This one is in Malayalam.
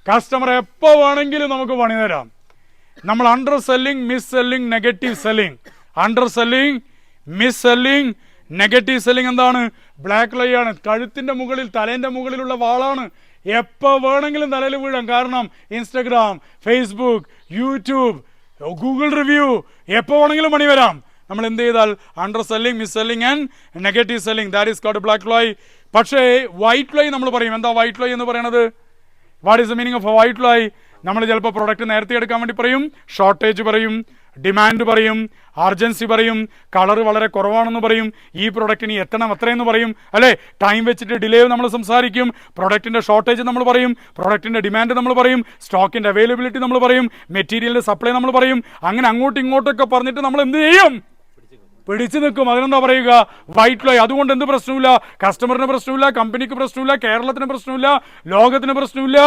കസ്റ്റമർ എപ്പോൾ വേണമെങ്കിലും നമുക്ക് പണി തരാം. നമ്മൾ under selling, mis selling, negative selling. Under selling, mis selling, negative selling എന്താണ്? ബ്ലാക്ക് ലൈ ആണ്. കഴുത്തിന്റെ മുകളിൽ, തലേന്റെ മുകളിലുള്ള വാളാണ്. എപ്പോൾ വേണമെങ്കിലും തലയിൽ വീഴാം. കാരണം Instagram, Facebook, YouTube, Google review, എപ്പോൾ വേണമെങ്കിലും പണി വരാം. നമ്മൾ എന്ത് ചെയ്താൽ under selling, mis selling and negative selling, that is called black lie. പക്ഷേ വൈറ്റ് ലൈ നമ്മൾ പറയും. എന്താ വൈറ്റ് ലൈ എന്ന് പറയുന്നത്? What is the meaning of white lie? നമ്മൾ ചിലപ്പോൾ പ്രൊഡക്റ്റ് നേരത്തെ എടുക്കാൻ വേണ്ടി പറയും, ഷോർട്ടേജ് പറയും, ഡിമാൻഡ് പറയും, അർജൻസി പറയും, കളർ വളരെ കുറവാണെന്ന് പറയും, ഈ പ്രൊഡക്റ്റിന് എത്തണം അത്രയെന്ന് പറയും, അല്ലേ? ടൈം വെച്ചിട്ട് ഡിലേ നമ്മൾ സംസാരിക്കും, പ്രൊഡക്റ്റിൻ്റെ ഷോർട്ടേജ് നമ്മൾ പറയും, പ്രൊഡക്റ്റിൻ്റെ ഡിമാൻഡ് നമ്മൾ പറയും, സ്റ്റോക്കിൻ്റെ അവൈലബിലിറ്റി നമ്മൾ പറയും, മെറ്റീരിയലിൻ്റെ സപ്ലൈ നമ്മൾ പറയും. അങ്ങനെ അങ്ങോട്ടും ഇങ്ങോട്ടൊക്കെ പറഞ്ഞിട്ട് നമ്മൾ എന്ത് ചെയ്യും? പിടിച്ചു നിൽക്കും. അതിനെന്താ പറയുക? വൈറ്റ് ലൈ. അതുകൊണ്ട് എന്ത് പ്രശ്നമില്ല? കസ്റ്റമറിന് പ്രശ്നമില്ല, കമ്പനിക്ക് പ്രശ്നമില്ല, കേരളത്തിന് പ്രശ്നമില്ല, ലോകത്തിന് പ്രശ്നമില്ല.